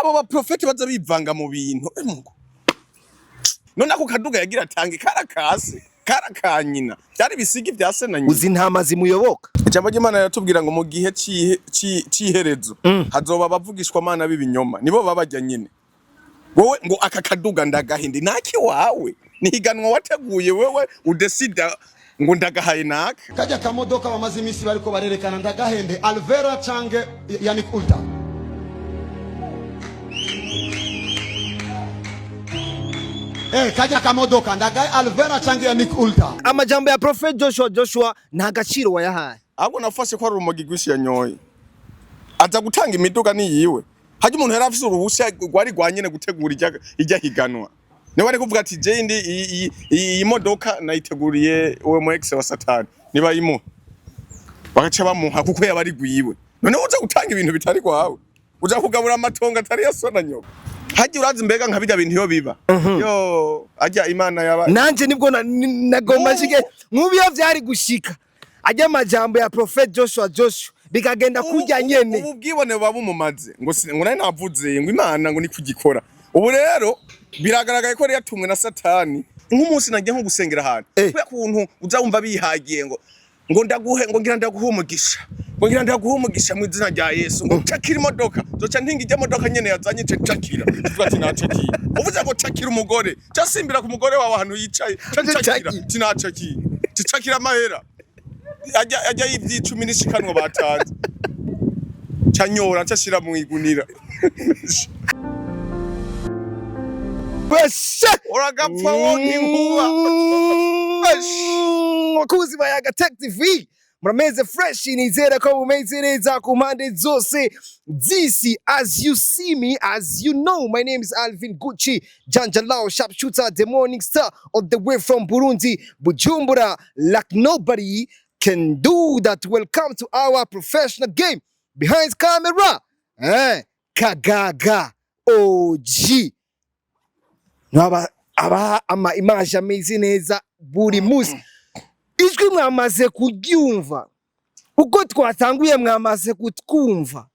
abo ba prophet baza bivanga mu bintu mungu none ako kaduga yagira atange karakanyina byari bisigi bya se na nyina uzi ntama zimuyoboka ijambo ry'Imana yatubwira ngo mu gihe ciherezo hazoba bavugishwa mana b'ibinyoma nibo babajya nyine wowe ngo aka kaduga ndagahindi naki wawe nihiganwa wateguye wewe udesida ngo ndagahaye naka kajya kamodoka bamaze imisi bariko barerekana ndagahende Alvera cange yani ulta kajya kamodoka ndagaye Alvera cange yani ulta amajambo ya Prophet Joshua nta gaciro wayahaye ahubwo nafashe ko ari urumogi gwishi yanyoye aza gutanga imiduga niyiwe haje umuntu yarafise uruhushya rwari rwanyene gutegura ijya higanwa niba ari kuvuga ati je ndi iyi modoka nayiteguriye uwo mu ex wa Satani niba yimu bagaca bamuha kuko yabari gwiwe none uza gutanga ibintu bitari kwawe uza kugabura amatongo atari yasona nyoka haje urazi mbega nka bijya bintu yo biba yo ajya Imana yaba nanje nibwo nagomba shike nk'ubiyo vyari gushika ajya amajambo ya Prophet Joshua bikagenda kujya nyene ubu bwibone babumumaze ngo nari navuze ngo Imana ngo ni kugikora ubu rero biragaragaye ko yatumwe na Satani nk'umunsi nagiye nko gusengera ahantu kwe kuntu uzawumva bihagiye ngo ndaguhe ngo ngira ndaguhe umugisha mu izina rya Yesu ngo cakira imodoka zoca ntinga ijya modoka nyene yazanye cakira tuvuga ati nacakira uvuze ngo cakira umugore cyasimbira ku mugore wawe ahantu yicaye cakira tinacakira cakira amahera ajya y'ivyicumi nishikanwa batanze cyanyora cyashira mu igunira uragapfa wonke inkuba wakuzi ba Yaga Tech TV murameze fresh nizera ko mumeze neza ku mpande zose zisi. As you see me, as you know, my name is Alvin Gucci, Janjalao sharpshooter, the morning star, all the way from Burundi, Bujumbura, like nobody can do that. Welcome to our professional game behind camera. Kagaga OG. Aba ama image ameze neza buri musi. Ijwi mwamaze kuryumva. Uko twatanguye mwamaze kutwumva.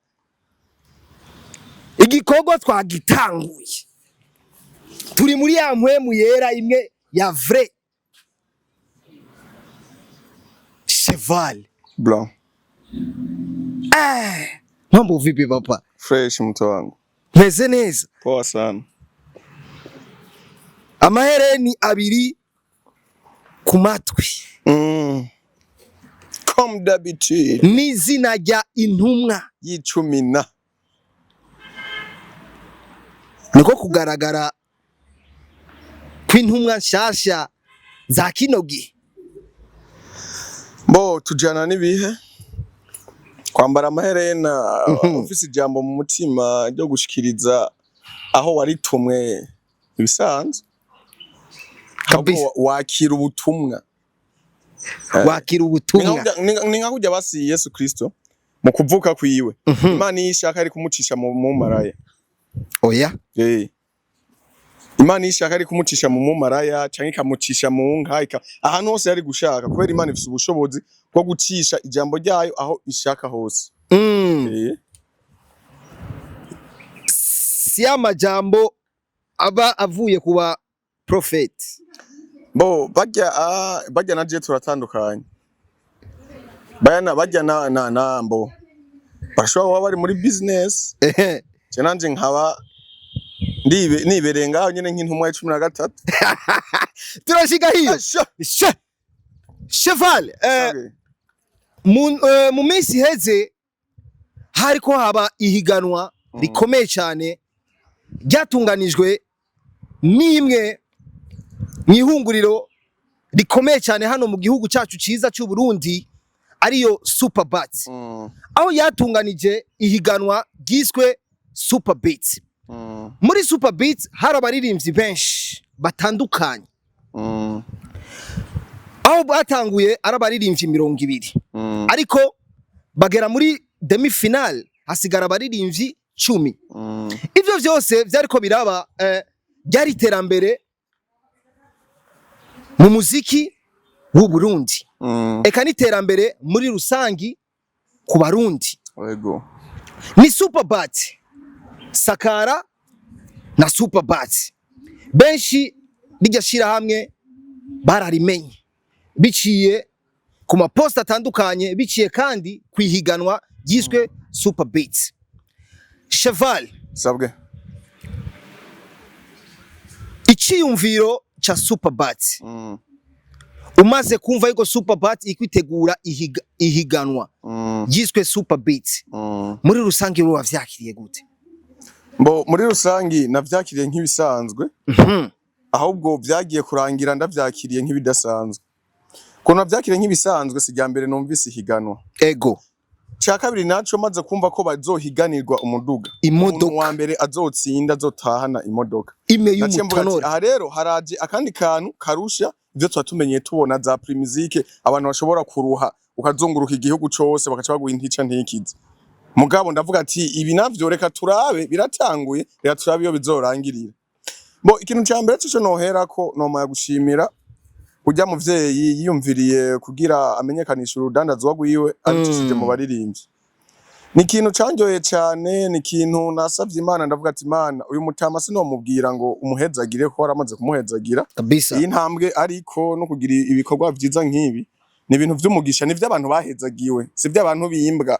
Igikorwa twagitanguye. Turi muri ya mpwemu yera imwe ya vrai. Cheval blanc. Mambo vipi papa? Fresh mtu wangu. Meze neza. Poa sana. Amahereni abiri ku matwi. Comme d'habitude. N'izina rya intumwa y'icumina. Niko kugaragara kw'intumwa nshasha za kinogi. Bo tujana nibihe kwambara amaherena ufise ijambo mu mutima ryo gushikiriza aho waritumwe ibisanzwe kabisa wakira ubutumwa ni nka kujya basi Yesu Kristo mu kuvuka kwiwe Imana yishaka ari kumucisha mu maraya oya Imana yishaka ari kumucisha mu maraya canke ikamucisha mu nka ahantu hose yari gushaka kubera Imana ifite ubushobozi bwo gucisha ijambo ryayo aho ishaka hose si amajambo aba avuye kuba prophet. Bo bajya na je turatandukanye bajya na mbo bashobora kuba bari muri business cenanje nkaba nibereye ngaho nyene nk'intumwa ya 13 turashiga hiyo cheval mu minsi heze hariko haba ihiganwa rikomeye cyane ryatunganijwe n'imwe mwihunguriro rikomeye cyane hano mu gihugu cyacu ciza cy'u Burundi ariyo Super Beats. Aho yatunganije ihiganwa giswe Super Beats. Muri Super Beats hari abaririmbyi benshi batandukanye. Aho batanguye ari abaririmbyi 200. Ariko bagera muri demi final hasigara abaririmbyi 10. Ivyo vyose vyariko biraba byari terambere mu muziki w'u Burundi. Eka niterambere muri rusangi ku Barundi. Yego. Ni Super Beats Sakara na Superbats. Benshi rijya shira hamwe bararimenye biciye ku maposta atandukanye, biciye kandi kwihiganwa yiswe Superbeats. Cheval sabwe iciyumviro cha Superbats. Umaze kumva yuko Superbats ikwitegura ihiganwa yiswe Superbeats, muri rusange ro wavyakiriye gute? Mbo muri rusangi navyakiriye nk'ibisanzwe, ahubwo vyagiye kurangira ndavyakiriye nk'ibidasanzwe. Ko navyakiriye nk'ibisanzwe sijya mbere numvise ihiganwa. Ego. Cha kabiri naco maze kumva ko bazohiganirwa umuduga. Imodoka wa mbere azotsinda azotahana imodoka. Ime y'umutonore. Aha rero haraje akandi kantu karusha ivyo twatumenye tubona za primizike abantu bashobora kuruha ukazunguruka igihugu cose bakaca baguha intica ntikize. Mugabo ndavuga ati ibi navyo reka turabe biratanguye, reka turabe iyo bizorangirira. Bo ikintu ca mbere cyo noherako nomaya gushimira ujya muvyeyi yiyumviriye kugira amenyekanisha urudandazwa rwiwe abicishije mu baririmbyi. Ni ikintu canjoye cyane, ni ikintu nasavye Imana ndavuga ati Imana uyu mutama sinomubwira ngo umuhezagire ko waramaze kumuhezagira kabisa. Iyi ntambwe ariko no kugira ibikorwa vyiza nk'ibi ni ibintu vy'umugisha, ni vy'abantu bahezagiwe, si vy'abantu bimbwa.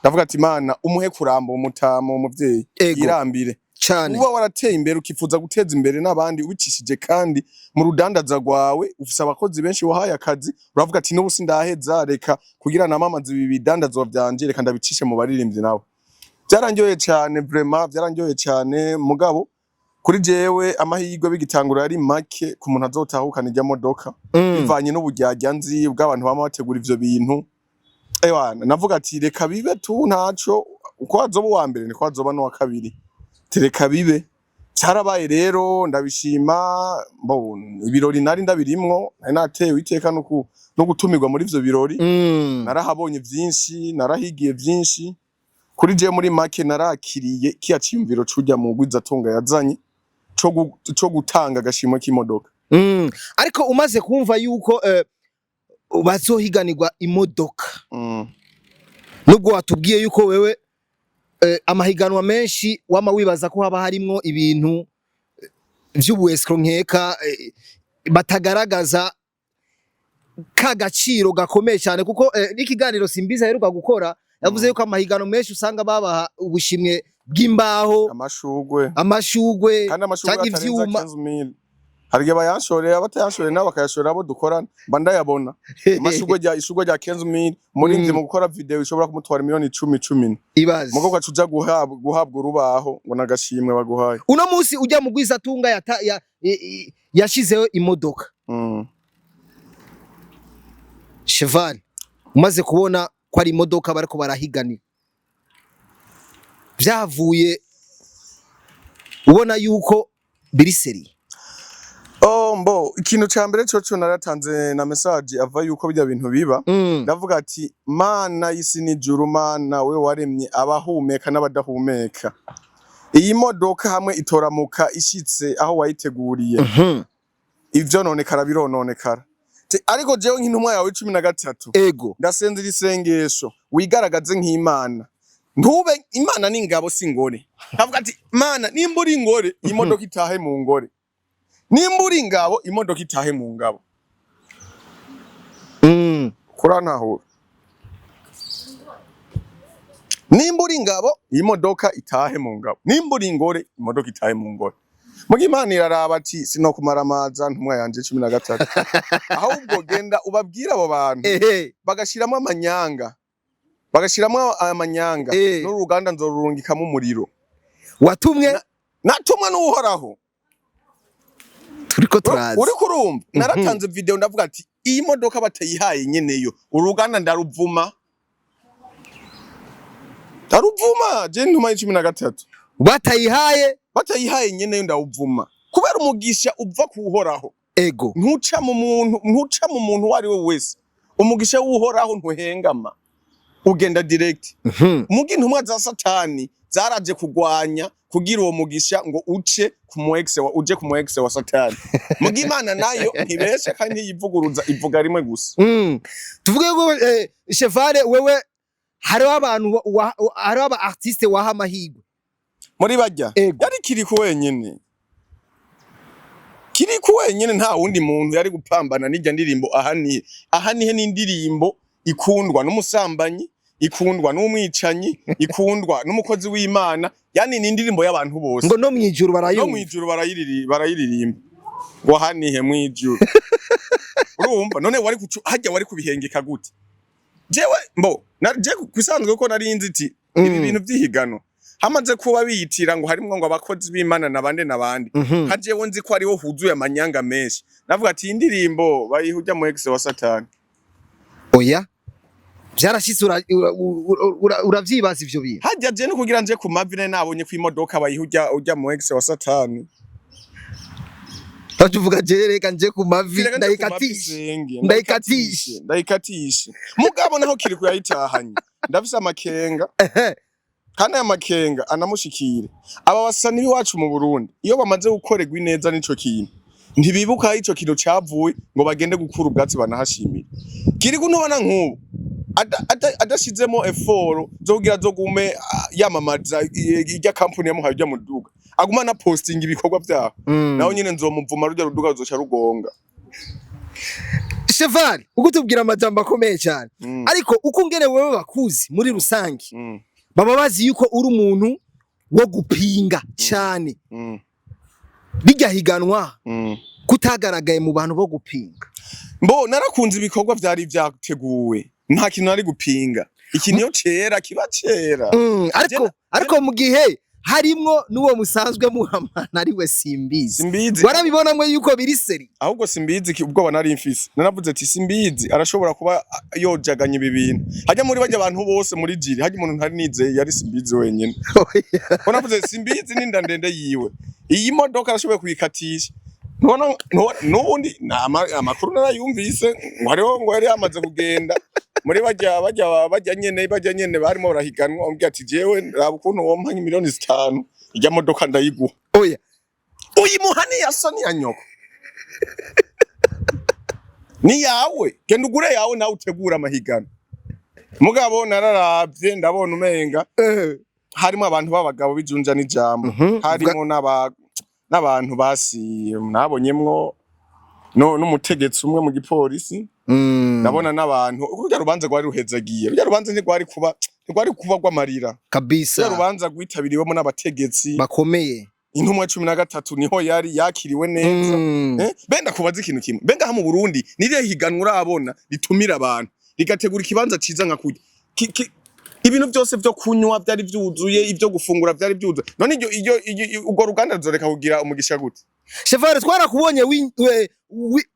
Ndavuga ati Imana umuhe kuramba umutama umuvyeyi irambire cyane. Uba warateye imbere ukifuza guteza imbere n'abandi ubicishije kandi mu rudandaza rwawe ufise abakozi benshi wahaye akazi, uravuga ati n'ubu sindaheza reka kugira namamaza ibi bidandazwa vyanje reka ndabicishe mu baririmbyi nawe. Byarangiye cyane, vraiment byarangiye cyane. Mugabo kuri jewe amahirwe bigitangura ari make ku muntu azotahukana ijya modoka bivanye n'uburyarya nzi bw'abantu bama bategura ivyo bintu. Ewana navuga ati reka bibe tu ntaco, uko azoba wa mbere niko azoba no wa kabiri, tereka bibe. Cyarabaye rero ndabishima. Ibirori nari ndabirimwo, natewe iteka no gutumirwa muri ivyo birori. Narahabonye vyinshi, narahigiye vyinshi. Kuri je muri make narakiriye kiyacimviro cujya mu gwizatunga yazanye co gutanga agashimo k'imodoka. Ariko umaze kumva yuko bazohiganirwa imodoka, nubwo watubwiye yuko wewe amahiganwa menshi wama wibaza ko haba harimwo ibintu vy'ubuescro nkeka batagaragaza kagaciro gakomeye cyane, kuko n'ikiganiro Simbiza heruka gukora yavuze yuko amahiganwa menshi usanga babaha ubushimwe bw'imbaho, amashugwe cyangwa ivyuma. Harige bayanshorera abatayashorera nabo bakayashorera abo dukorana bandayabona. Amashugwe rya 15000 murinzi mu gukora video ishobora kumutwara miliyoni 10 ibaze. Mugo gacuja guhabwa urubaho ngo nagashimwe baguhaye. Uno munsi ujya mu gwizatunga yashizeho imodoka. Cheval umaze kubona ko ari imodoka bariko barahiganira, vyavuye ubona yuko biri seri? Mbo ikintu ca mbere coco naratanze na message ava yuko bijya bintu biba. Ndavuga ati Mana y'isi n'ijuru, Mana we waremye abahumeka n'abadahumeka. Iyi modoka hamwe itoramuka ishitse aho wayiteguriye, ivyo nonekara birononekara. Ariko jewe nk'intumwa yawe 13 ego ndasenze isengesho wigaragaze nk'Imana. Ntube Imana n'ingabo singore. Ndavuga ati Mana nimba uri ingore imodoka itahe mu ngore, nimba uri ingabo imodoka itahe mu ngabo. Kurantahura. Nimba uri ingabo imodoka itahe mu ngabo, nimba uri ingore imodoka itahe mu ngore. Mugi Imana iraraba ati sinokumara amaza ntumwa yanje 13. Ahubwo genda ubabwira abo bantu bagashiramo amanyanga, n'uruganda nzorurungikamo umuriro. Watumwe natumwe n'uhoraho. Turiko turazi uri kurumva. Naratanze video ndavuga ati iyi modoka batayihaye nyeneyo uruganda ndaruvuma je ntuma 13. Batayihaye nyeneyo ndawuvuma kubera umugisha uva kuhoraho. Ego ntuca mu muntu wari we wese. Umugisha w'uhoraho ntuhengama, ugenda direct. Mugi ntumwa za Satani zaraje kugwanya kugira uwo mugisha ngo uje ku mu ex wa Satani. Mugi Imana nayo ntibesha kandi yivuguruza ivuga rimwe gusa. Tuvuge ngo Cheval wewe hari abantu hari aba artiste waha amahirwe muri bajya yari Kiriku wenyene. Kiriku wenyene nta wundi muntu yari gupambana n'ijya ndirimbo ahanihe n'indirimbo ikundwa n'umusambanyi, ikundwa n'umwicanyi, ikundwa n'umukozi w'Imana, yani ni indirimbo y'abantu bose. Ngo no mwijuru barayumva. No mwijuru barayiririmba. Ngo hanihe mwijuru. Urumva none wari kubihengeka gute? Jewe je kusanzwe ko nari inziti ibi bintu by'ihigano. Hamaze kuba biyitira ngo harimwo ngo abakozi b'Imana nabandi. Hajewe nzi ko ariho huzuye amanyanga menshi. Navuga ati indirimbo bayihujya mu ex wa Satani. Oya. Byarashitse uravyibaza ivyo bintu. Hajya je no kugira nje ku mavine nabonye ku imodoka bayihujya ujya mu ex wa Satani. Bavuga je reka nje ku mavi ndayikatishe. Mugabo naho Kiriku yayitahanye. Ndafise amakenga. Kana ya makenga anamushikire. Aba basani biwacu mu Burundi iyo bamaze gukorerwa ineza nico kintu. Ntibibuka ico kintu cavuye ngo bagende gukura ubwatsi banahashimira. Kiriku ntubona nk'ubu adashizemo effort zo kugira zo gume yamamaza ijya company yamuhaye ujya mu duga aguma na posting ibikorwa byaho naho nyine nzomuvuma rujya ruduga ruzoca rugonga. Cheval ugutubwira amajambo akomeye cyane ariko uko ngene wewe bakuzi muri rusangi baba bazi yuko uri umuntu wo gupinga cyane bijya higanwa kutagaragaye mu bantu bo gupinga. Narakunze ibikorwa byari byateguwe nta kintu nari gupinga iki niyo cera kiba cera ariko mu gihe harimwo nuwo musanzwe muhamana ari we Simbizi warabibonamwe yuko biri seri ahubwo Simbizi ubwo nari mfise nanavuze ati Simbizi arashobora kuba yojaganye ibi bintu hajya muri bajya abantu bose muri jiri hajya umuntu ntari nizeye yari Simbizi wenyene navuze Simbizi ninda ndende yiwe iyi modoka arashoboye kuyikatisha nubundi amakuru narayumvise ngo yari yamaze kugenda muri bajya nyene barimo barahiganwa umbye ati jewe raba ukuntu wompa miliyoni 5 ijya modoka ndayiguha. Oya uyimuhani yasoni ya nyoko ni yawe genda ugure yawe nawe utegura amahigano. Mugabo nararavye ndabona umenga harimo abantu babagabo bijunja n'ijambo harimo n'abantu basi nabonyemwo n'umutegetsi umwe mu gipolisi ndabona n'abantu urya rubanza rwari ruhezagiye urya rubanza ntigwari kuba rw'amarira kabisa urya rubanza rwitabiriwemo n'abategetsi bakomeye intumwa 13 niho yari yakiriwe neza benda kubaza ikintu kimwe benga ha mu Burundi niriye higanwa urabona ritumira abantu rigategura ikibanza ciza nka kujya ibintu byose byo kunywa byari byuzuye ibyo gufungura byari byuzuye none iyo ugo ruganda ruzoreka kugira umugisha gute. Cheval twarakubonye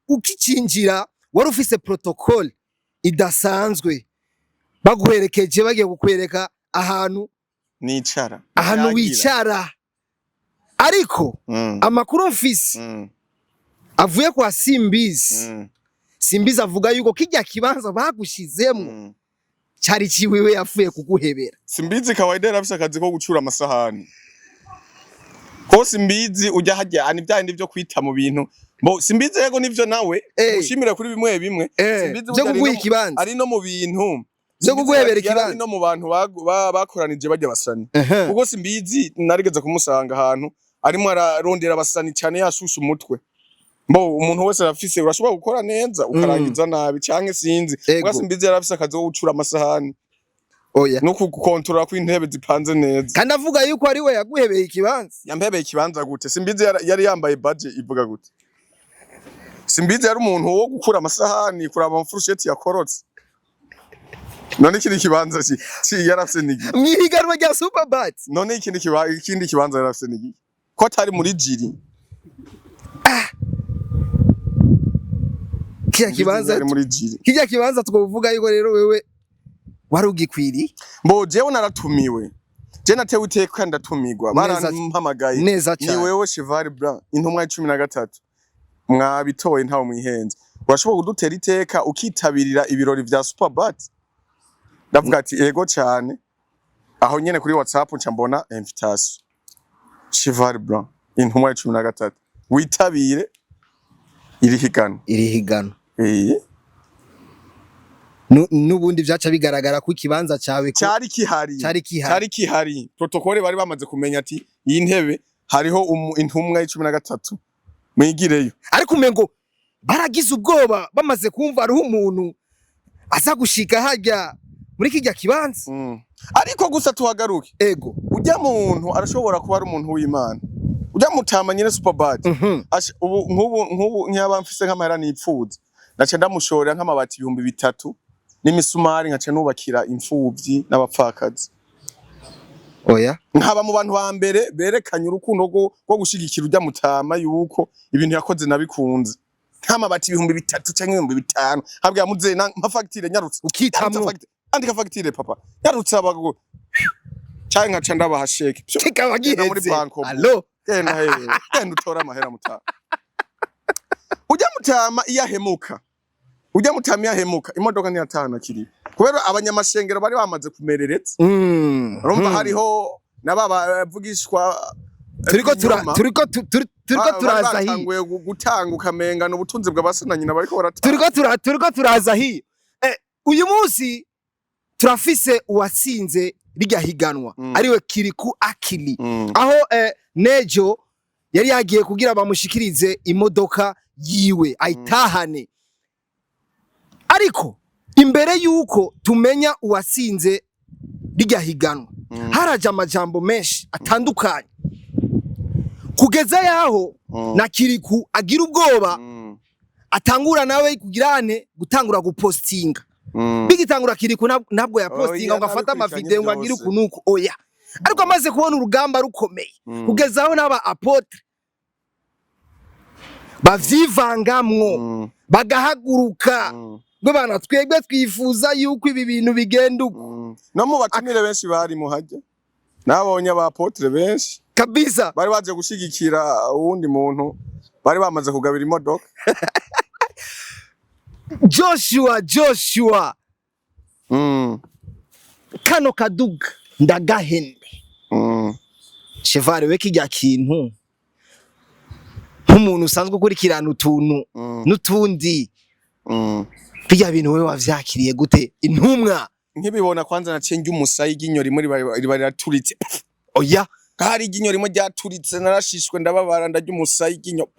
ukicinjira wari ufise protocol idasanzwe baguherekeje bagiye kukwereka ahantu nicara ahantu wicara ariko amakuru mfise avuye kwa Simbizi Simbizi avuga yuko kijya kibanza bagushizemo cyari ciwiwe yafuye kuguhebera. Simbizi kawaida yarafise akazi ko gucura amasahani ko Simbizi ujya hajyana ibyandi byo kwita mu bintu Simbizi yego nivyo nawe ushimira kuri bimwe Simbizi byo kuguha ikibanza ari no mu bintu byo kuguhebera ikibanza no mu bantu bakoranije bajya basani kuko Simbizi narigeze kumusanga ahantu arimo ararondera abasani cyane yashusha umutwe umuntu wese arafise urashobora gukora neza ukarangiza nabi canke sinzi kuko Simbizi yarafise akazi ko gucura amasahani oya no kukontrola ko intebe zipanze neza kandi avuga yuko ari we yaguhebeye ikibanza yampebeye ikibanza gute Simbizi yari yambaye badge ivuga gute Simbizi yari umuntu wo gukura amasahani kuraba amafurusheti yakorotse none ikindi kibanza yarafise nigi mwihiganwa rya Superbat none ikindi kibanza yarafise nigi ko atari muri jiri kijya kibanza twovuga yuko rero wewe wari ugikwiriye jewe naratumiwe je natewe iteka ndatumirwa barampamagaye ni wewe Cheval Blanc intumwa 13 mwabitoye ntawo mwihenze urashobora kudutera iteka ukitabirira ibirori vya Superbat ndavuga ati ego cyane aho nyene kuri WhatsApp nca mbona invitation Cheval Blanc intumwa 13 witabire iri higano nubundi vyaca bigaragara ko ikibanza cawe ko cyari kihari protocole bari bamaze kumenya ati iyi ntebe hariho intumwa y'13 mwigireyo ariko umengo baragize ubwoba bamaze kumva ariho umuntu aza gushika hajya muri kijya kibanza ariko gusa tuhagaruke ego ujya muntu arashobora kuba ari umuntu w'Imana ujya mutamanye ne superbad nk'ubu nk'aba mfise nk'amahera nipfuza nace ndamushorera nk'amabati 3,000 n'imisumari nkace nubakira imfuvyi n'abapfakazi oya nkaba mu bantu ba mbere berekanye urukundo rwo gushigikira ujya mutama yuko ibintu yakoze nabikunze nk'amabati 3,000 canke 5,000 habwa muze nka facture nyarutse ukitamwo andika facture papa nyarutse abago cyane nkaca ndabaha sheke kikaba giheze allo genda utora amahera mutama ujya mutama iyahemuka ujya mutama iyahemuka imodoka ntiyatahana kiri kubera abanyamashengero bari bamaze kumereretse urumva hariho nabavugishwa turiko turaza hi tangwe gutanga ukamengana ubutunzi bw'abasana nyina bariko baratanga turiko turaza hi uyu munsi turafise uwatsinze rijya higanwa ariwe Kiriku Akili aho Nejo yari yagiye kugira bamushikirize imodoka yiwe ayitahane ariko imbere yuko tumenya uwatsinze rijya higanwa haraje amajambo menshi atandukanye kugeza yaho na Kiriku agira ubwoba atangura nawe kugirane gutangura gupostinga bigitangura Kiriku nabwo ya postinga ngo afata amavideo ngo agira ukunuko oya ariko amaze kubona urugamba rukomeye kugeza aho naba apotre bavyivangamwo bagahaguruka ngo bana twebwe twifuza yuko ibi bintu bigenda uko no mu batumire benshi bari mu hajye nabonye aba apotre benshi kabisa bari baje gushigikira uwundi muntu bari bamaze kugabira imodoka Joshua kano kaduga ndagahende chevare we kijya kintu nk'umuntu usanzwe ukurikirana utuntu n'utundi bijya bintu we wavyakiriye gute intumwa nkibibona kwanza nacenge umusayi ginyori muri bari raturitse oya hari ginyori mo ryaturitse narashishwe ndababara ndarya umusayi ginyo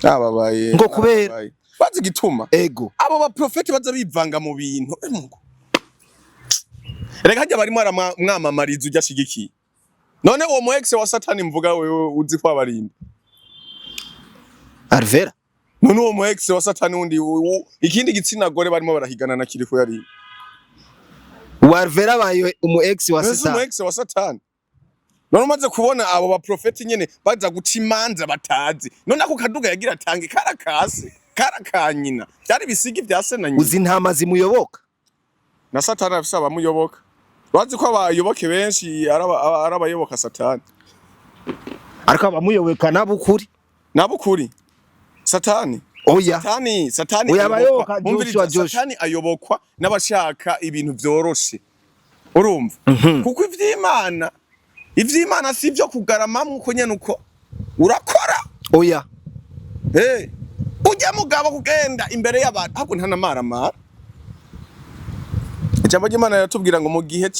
ababaye ngo kubera bazi gituma ego abo ba prophet baza bivanga mu bintu reka hajya barimo aramwamamariza ujya shigikiye none uwo mu ex wa satani mvuga wewe uzi ko abarinda Alvera none uwo mu ex wa satani undi ikindi gitsina gore barimo barahigana na Kiriku yari Alvera bayo umu ex wa satani umu ex wa satani none umaze kubona abo ba prophet nyene baza guca imanza batazi none ako kaduga yagira atange karakanyina byari bisigi byase na nyina uzi ntama zimuyoboka na satani afisa abamuyoboka bazi ko abayoboke benshi arabayoboka satani ariko abamuyoboka nabukuri satani oya satani uyabayoboka Joshua satani ayobokwa n'abashaka ibintu byoroshe urumva kuko ivy'Imana si byo kugaramamwe uko nyene uko urakora oya ujya mugabo kugenda imbere y'abantu hako ntanamarama ijambo ry'Imana yatubwira ngo mu gihe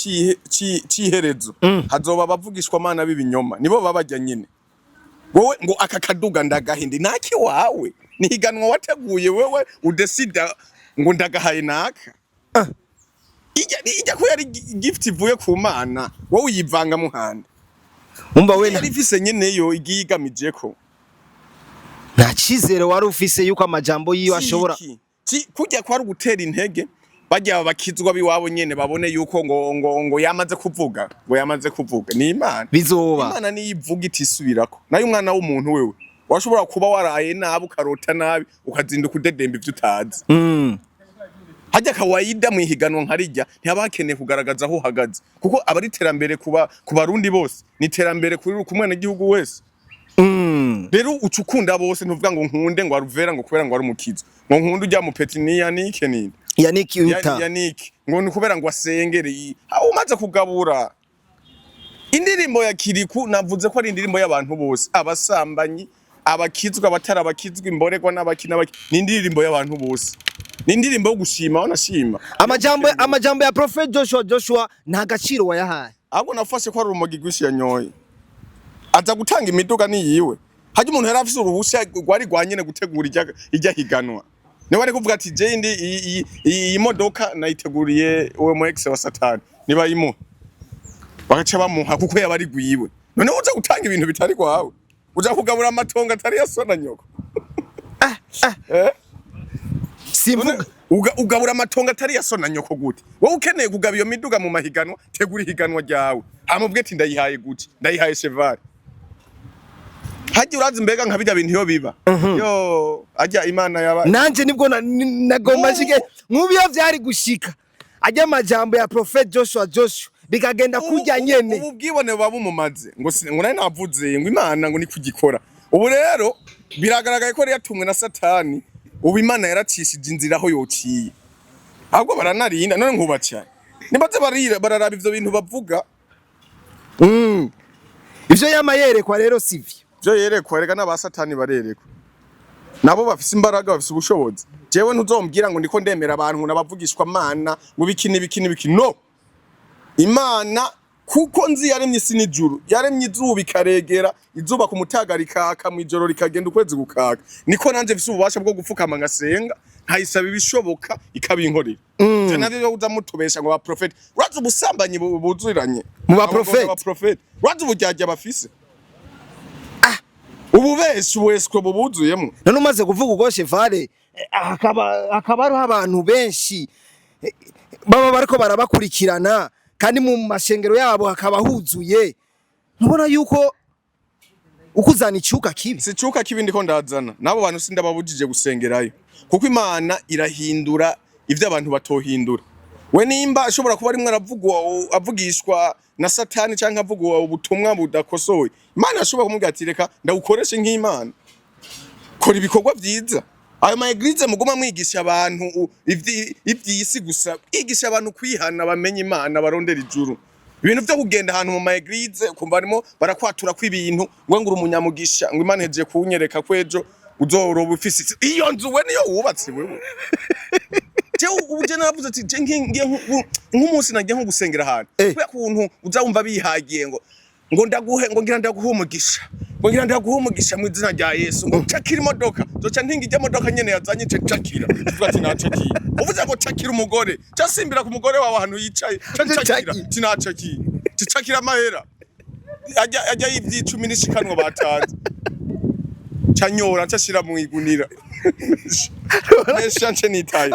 ciherezo hazoba bavugishwa mana b'ibinyoma nibo babajya nyine wowe ngo aka kaduga ndagahindi naki wawe nihiganwa wateguye wewe udesida ngo ndagahaye naka ijya ko yari gift ivuye ku Mana wowe uyivanga muhanda umva we yari ifise nyene yo igigamije ko nta cizere wari ufise yuko amajambo yiwe ashobora kujya kwa ari gutera intege bajya bakizwa biwabo nyene babone yuko ngo yamaze kuvuga ni Imana bizoba Imana ni ivuga itisubirako nayo umwana w'umuntu wewe washobora kuba waraye nabi ukarota nabi ukazinda kudedemba ivyo utazi hajya kawaida mu ihiganwa nkarijya ntiyabakeneye kugaragaza aho uhagaze kuko abari terambere ku barundi bose ni terambere kuri kumwe gihugu wese rero ucukunda bose ntuvuga ngo nkunde ngo aruvera ngo kubera ngo ari umukizo ngo nkunde ujya mu petiniya nike nini yaniki uta yaniki ngo ni kubera ngo asengere aho umaze kugabura indirimbo ya Kiriku navuze ko ari indirimbo y'abantu bose abasambanyi abakizwa abatari abakizwa imboregwa n'abakina ni indirimbo y'abantu bose ni indirimbo yo gushima wanashima amajambo ya Prophet Joshua nta gaciro wayahaye ahubwo nafashe ko ari urumogi gwishi yanyoye aza gutanga imiduga ni yiwe haje umuntu yari afise uruhusha rwari rwanyene gutegura ijya higanwa ne bari kuvuga ati je indi iyi modoka nayiteguriye uwe mu ex wa satani niba yimu bagaca bamuha kuko yabari gwiwe none uza gutanga ibintu bitari kwawe uza kugabura amatongo atari yasona nyoko simvuga ugabura amatongo atari yasona nyoko gute wowe ukeneye kugaba iyo miduga mu mahiganwa tegura ihiganwa ryawe amubwe ati ndayihaye gute ndayihaye cheval haje urazi mbega nka bijya bintu yo biba yo ajya imana yaba nanje nibwo nagomba shike nk'ubiyo vyari gushika ajya amajambo ya Prophet Joshua bikagenda kujya nyene ubu bwibone baba umumaze ngo nari navuze ngo imana ngo ni kugikora ubu rero biragaragaye ko yatumwe na satani ubu imana yaracishije inzira aho yociye ahubwo baranarinda none nkubaca nibaze bararaba ivyo bintu bavuga ivyo yamayerekwa rero sivyo byo yerekwa rega n'aba satani barerekwa nabo bafise imbaraga bafise ubushobozi jewe ntuzombwira ngo ndiko ndemera abantu nabavugishwa mana ngo bikini no imana kuko nzi yaremye isi n'ijuru yaremye izuba ikaregera izuba ku mutaga rikaka mu ijoro rikagenda ukwezi gukaka niko nanje mfise ububasha bwo gupfukama ngasenga nkayisaba ibishoboka ikabinkorera je navyo byo uza mutubesha ngo ba prophet urazi ubusambanyi buzuranye mu ba prophet urazi ubujyaje bafise ubu benshi weswe bubuzuyemo none umaze kuvuga ugo cheval akaba ari abantu benshi baba bariko barabakurikirana kandi mu mashengero yabo hakaba huzuye ntubona yuko ukuzana icuka kibi si cuka kibi ndiko ndazana nabo bantu sindababujije gusengerayo kuko imana irahindura ivyo abantu batohindura we nimba ashobora kuba rimwe avugishwa na satani canke avugwa ubutumwa budakosoye imana ashobora kumubwira ati reka ndagukoreshe nk'imana kora ibikorwa vyiza ayo ma eglise muguma mwigisha abantu ivyisi gusa igisha abantu kwihana bamenye imana barondera ijuru ibintu byo kugenda ahantu mu ma eglise kumva arimo barakwatura kw'ibintu ngo ngura umunyamugisha ngo imana heje kunyereka kwejo uzoroba ufise iyo nzu we niyo wubatse wewe uje navuze ati je ngiye nk'umunsi nagiye nko gusengera ahantu kubera kuntu uzawumva bihagiye ngo ndaguhe ngo ngira ndaguhe umugisha ngo ngira ndaguhe umugisha mu izina rya Yesu ngo cakira imodoka zoca ntinga ijya modoka nyene yazanye ce cakira tuvuga ati nacakira uvuze ngo cakira umugore cyasimbira ku mugore wawe ahantu yicaye cakira tinacakira cakira amahera ajya y'ivyicumi n'ishikanwa batanze chanyora cyashira mu igunira mesha nitaye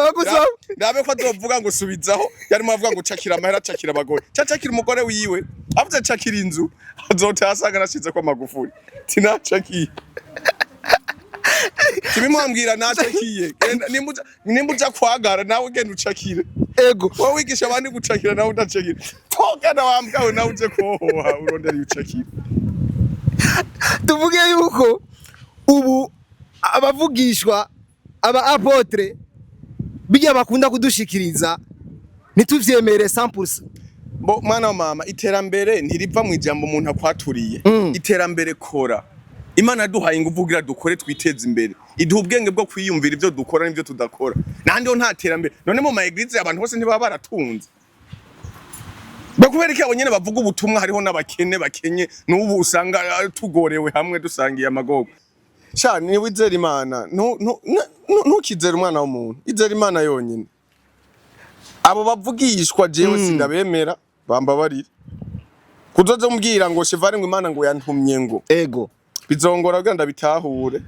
ndabe ko azovuga ngo subizaho yarimo avuga ngo cakira amahera cakira abagore cakira umugore wiwe avuze cakira inzu azotahasanga nashize ko magufuri tinacakiye kimimwambwira nacakiye nimbuja kwagara nawe genda ucakire ego wowe wigisha abandi gucakira nawe udacakira togana wambwawe nawe uje kohoha urondera ucakire tuvuge yuko ubu abavugishwa aba apotre bijya bakunda kudushikiriza nituvyemere 100%. Bo mwana wa mama iterambere ntiriva mu ijambo umuntu akwaturiye iterambere kora imana duhaye inguvugira dukore twiteze imbere iduha ubwenge bwo kwiyumvira ivyo dukora n'ivyo tudakora nandi ho nta terambere none mu ma eglise abantu bose ntibaba baratunze bakubera iki abonyene bavuga ubutumwa hariho n'abakene bakenye n'ubu usanga tugorewe hamwe dusangiye amagogo sha ni wizera imana ntukizera umwana w'umuntu izera imana yonyine abo bavugishwa jewe sindabemera bambabarira kuzoza umbwira ngo chevale ngo imana ngo yantumye ngo ego bizongora ganda bitahure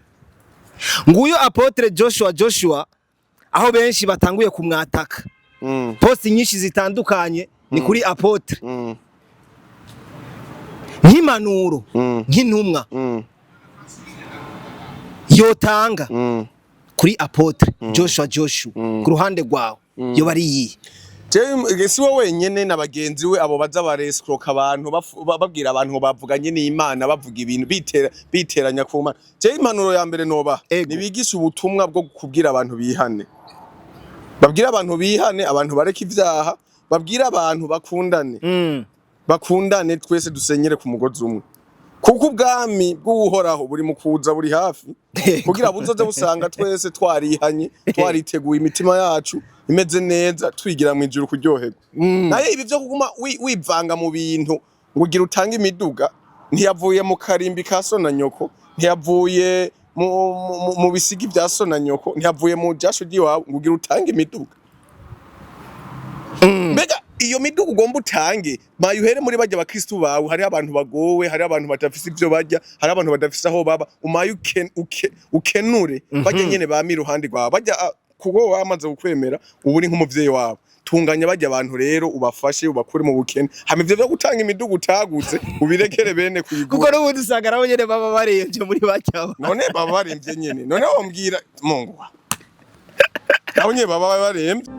nguyo apotre Joshua aho benshi batanguye kumwataka post nyinshi zitandukanye ni kuri apotre nk'impanuro nk'intumwa yotanga kuri apotre Joshua ku ruhande rwawe yo bari yi si wowe wenyene n'abagenzi we abo baza barescroka abantu babwira abantu ngo bavuganye n'Imana bavuga ibintu biteranya ku Mana impanuro ya mbere noba nibigisha ubutumwa bwo kubwira abantu bihane babwira abantu bihane abantu bareka ivyaha babwira abantu bakundane bakundane twese dusenyere ku mugozi umwe kuko ubwami bw'uhoraho buri mu kuza buri hafi kugira buzoze busanga twese twarihanye twariteguye imitima yacu imeze neza twigira mu ijuru kuryoherwa naye ibi byo kuguma wivanga mu bintu ngo ugira utange imiduga ntiyavuye mu karimbi ka so na nyoko ntiyavuye mu bisigi bya so na nyoko ntiyavuye mu jasho ry'iwawe ngo ugira utange imiduga mbega iyo miduga ugomba utange mayuhere muri bajya abakristo bawe hari abantu bagowe hari abantu badafise ibyo bajya hari abantu badafise aho baba umaye ukenure bajya nyene bami iruhande rwawe bajya kuko wamaze gukwemera ubu uri nk'umuvyeyi wawe tunganya bajya abantu rero ubafashe ubakure mu bukene hama ivyo byo gutanga imiduga utagutse ubirekere bene kuyigura kuko n'ubundi usanga nabo nyene baba baremvye muri bacyabo none baba baremvye nyene none wombwira mungu nabo nyene baba baremvye